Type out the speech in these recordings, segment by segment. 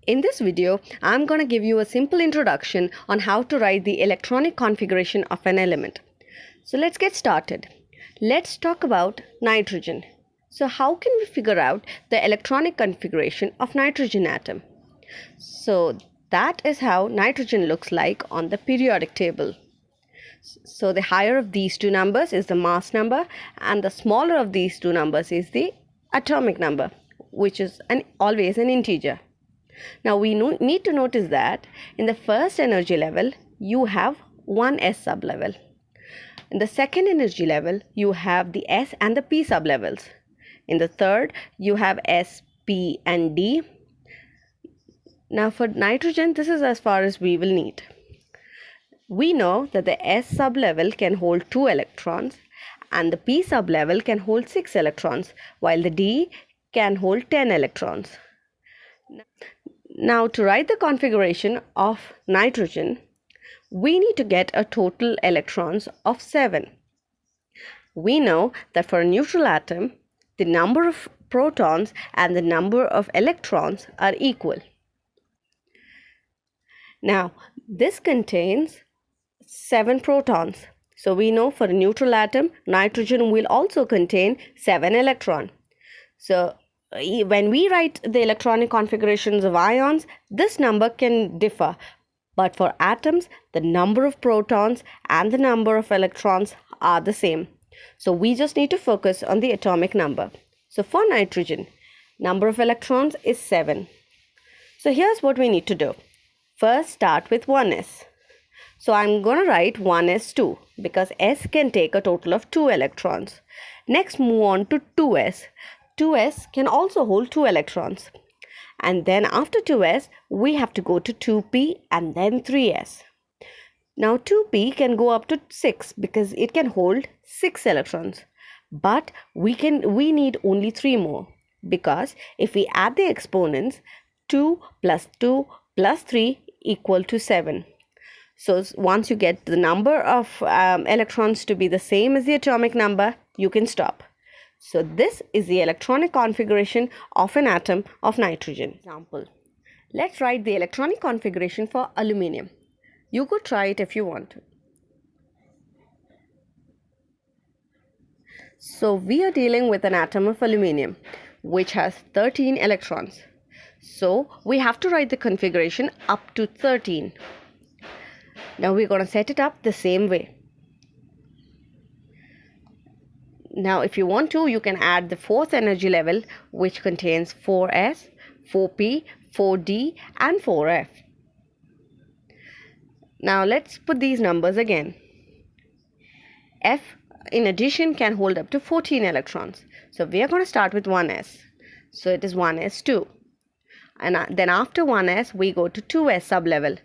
In this video, I'm going to give you a simple introduction on how to write the electronic configuration of an element. So let's get started. Let's talk about nitrogen. So how can we figure out the electronic configuration of nitrogen atom? So that is how nitrogen looks like on the periodic table. So the higher of these two numbers is the mass number, and the smaller of these two numbers is the atomic number, which is always an integer. Now we need to notice that in the first energy level, you have one S sublevel. In the second energy level, you have the S and the P sublevels. In the third, you have S, P and D. Now for nitrogen, this is as far as we will need. We know that the S sublevel can hold 2 electrons and the P sublevel can hold 6 electrons, while the D can hold 10 electrons. Now to write the configuration of nitrogen, we need to get a total electrons of 7. We know that for a neutral atom, the number of protons and the number of electrons are equal. Now this contains 7 protons. So we know for a neutral atom, nitrogen will also contain 7 electrons. So when we write the electronic configurations of ions, this number can differ. But for atoms, the number of protons and the number of electrons are the same. So we just need to focus on the atomic number. So for nitrogen, number of electrons is 7. So here's what we need to do. First, start with 1s. So I'm going to write 1s2 because s can take a total of 2 electrons. Next, move on to 2s. 2s can also hold 2 electrons. And then after 2s, we have to go to 2p and then 3s. Now 2p can go up to 6 because it can hold 6 electrons. But we need only 3 more, because if we add the exponents, 2 plus 2 plus 3 equal to 7. So once you get the number of electrons to be the same as the atomic number, you can stop. So this is the electronic configuration of an atom of nitrogen. Example. Let's write the electronic configuration for aluminium. You could try it if you want to. So we are dealing with an atom of aluminium which has 13 electrons. So we have to write the configuration up to 13. Now we're going to set it up the same way. Now if you want to, you can add the fourth energy level, which contains 4s, 4p, 4d and 4f. Now let's put these numbers again. F in addition can hold up to 14 electrons. So we are going to start with 1s. So it is 1s2. And then after 1s, we go to 2s sublevel.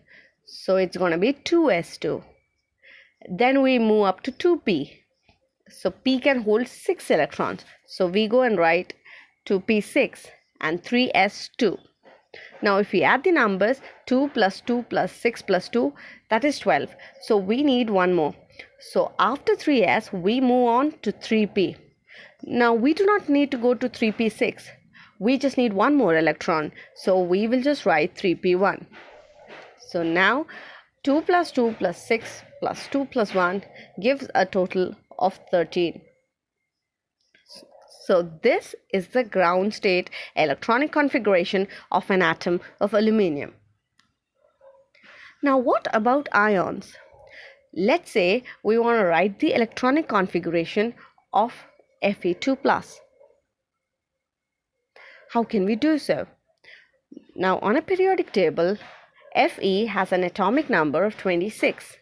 So it's going to be 2s2. Then we move up to 2p. So p can hold 6 electrons. So we go and write 2p6 and 3s2. Now if we add the numbers, 2 plus 2 plus 6 plus 2, that is 12. So we need one more. So after 3s, we move on to 3p. Now we do not need to go to 3p6. We just need one more electron. So we will just write 3p1. So now 2 plus 2 plus 6 plus 2 plus 1 gives a total of 13. So this is the ground state electronic configuration of an atom of aluminium. Now what about ions? Let's say we want to write the electronic configuration of Fe2+. How can we do so? Now on a periodic table, Fe has an atomic number of 26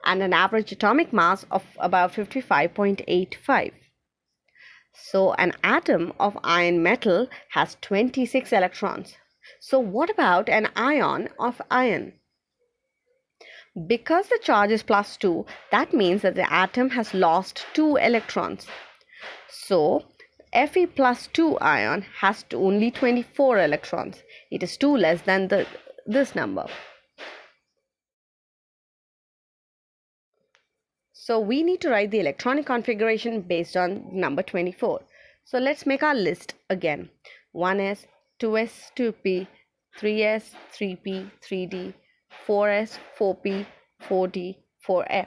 and an average atomic mass of about 55.85. So an atom of iron metal has 26 electrons. So what about an ion of iron? Because the charge is +2, that means that the atom has lost 2 electrons. So Fe plus 2 ion has only 24 electrons. It is 2 less than this number. So we need to write the electronic configuration based on number 24. So let's make our list again. 1s, 2s, 2p, 3s, 3p, 3d, 4s, 4p, 4d, 4f.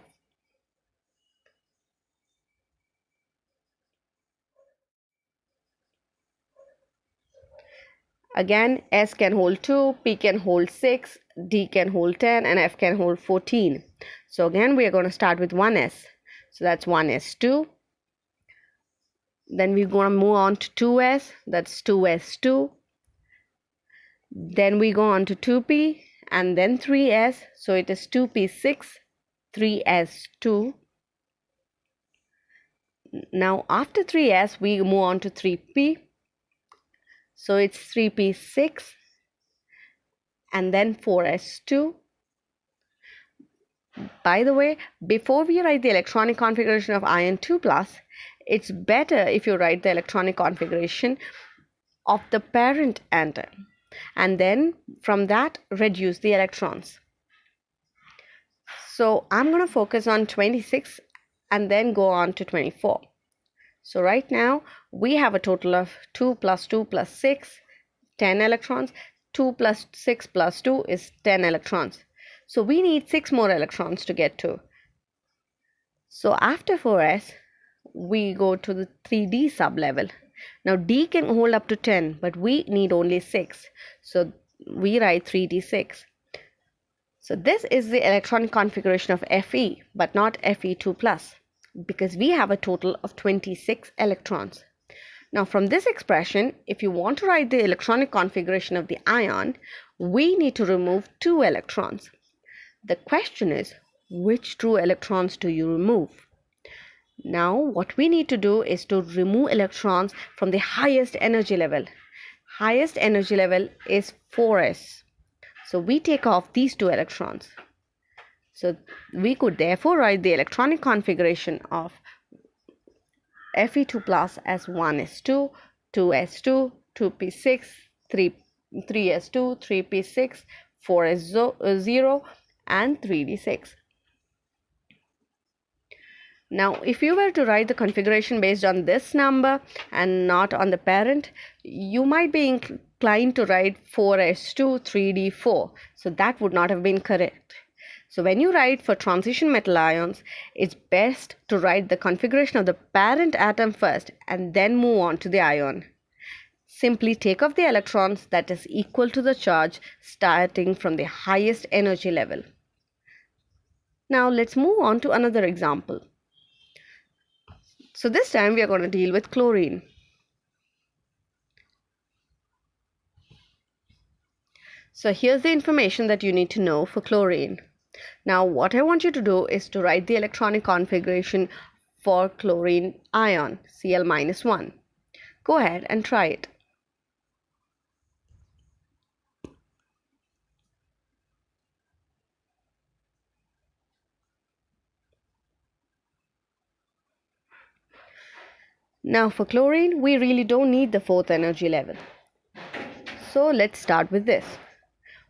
Again, S can hold 2, P can hold 6, D can hold 10, and F can hold 14. So again, we are going to start with 1s. So that's 1s2. Then we're going to move on to 2s. That's 2s2. Then we go on to 2p and then 3s. So it is 2p6, 3s2. Now after 3s, we move on to 3p. So it's 3p6 and then 4s2. By the way, before we write the electronic configuration of ion 2 plus, it's better if you write the electronic configuration of the parent atom, and then from that reduce the electrons. So I'm going to focus on 26 and then go on to 24. So right now we have a total of 2 plus 2 plus 6, 10 electrons. 2 plus 6 plus 2 is 10 electrons. So we need 6 more electrons to get to. So after 4s, we go to the 3d sublevel. Now D can hold up to 10, but we need only 6. So we write 3d6. So this is the electronic configuration of Fe, but not Fe2 plus, because we have a total of 26 electrons. Now from this expression, if you want to write the electronic configuration of the ion, we need to remove 2 electrons. The question is, which 2 electrons do you remove? Now what we need to do is to remove electrons from the highest energy level. Highest energy level is 4s. So we take off these 2 electrons. So we could therefore write the electronic configuration of Fe2 plus as 1s2, 2s2, 2p6, 3s2, 3p6, 4s0, and 3d6. Now, if you were to write the configuration based on this number and not on the parent, you might be inclined to write 4s2, 3d4. So that would not have been correct. So when you write for transition metal ions, it's best to write the configuration of the parent atom first and then move on to the ion. Simply take off the electrons that is equal to the charge starting from the highest energy level. Now let's move on to another example. So this time we are going to deal with chlorine. So here's the information that you need to know for chlorine. Now what I want you to do is to write the electronic configuration for chlorine ion, Cl-1. Go ahead and try it. Now for chlorine, we really don't need the 4th energy level. So let's start with this.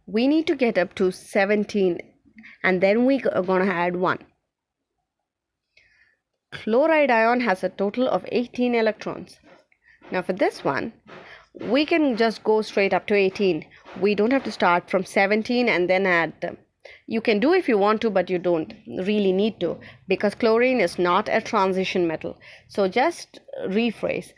We need to get up to 17 and then we are going to add 1. Chloride ion has a total of 18 electrons. Now for this one, we can just go straight up to 18. We don't have to start from 17 and then add them. You can do if you want to, but you don't really need to, because chlorine is not a transition metal. So just rephrase.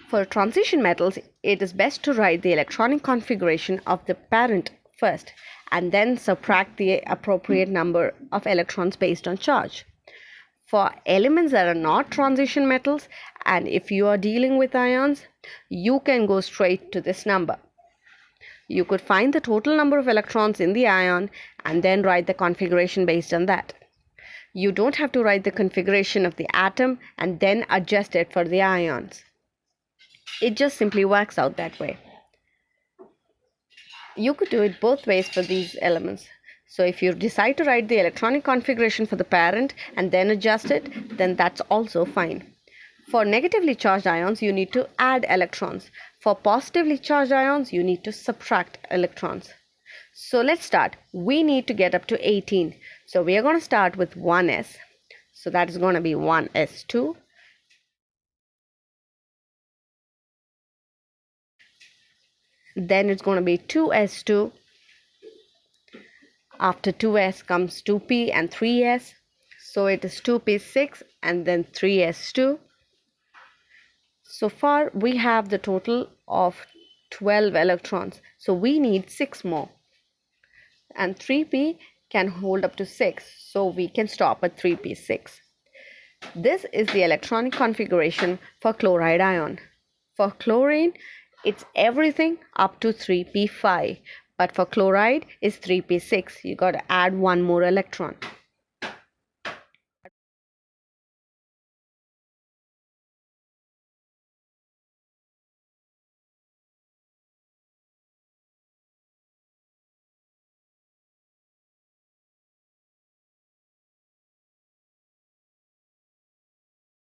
For transition metals, it is best to write the electronic configuration of the parent first and then subtract the appropriate number of electrons based on charge. For elements that are not transition metals, and if you are dealing with ions, you can go straight to this number. You could find the total number of electrons in the ion and then write the configuration based on that. You don't have to write the configuration of the atom and then adjust it for the ions. It just simply works out that way. You could do it both ways for these elements. So if you decide to write the electronic configuration for the parent and then adjust it, then that's also fine. For negatively charged ions, you need to add electrons. For positively charged ions, you need to subtract electrons. So let's start. We need to get up to 18. So we are going to start with 1s. So that is going to be 1s2. then it's going to be 2s2. After 2s comes 2p and 3s. So it is 2p6 and then 3s2. So far we have the total of 12 electrons. So we need 6 more. And 3p can hold up to 6. So we can stop at 3p6. This is the electronic configuration for chloride ion. For chlorine, it's everything up to 3p5. But for chloride, it's 3p6. You got to add one more electron.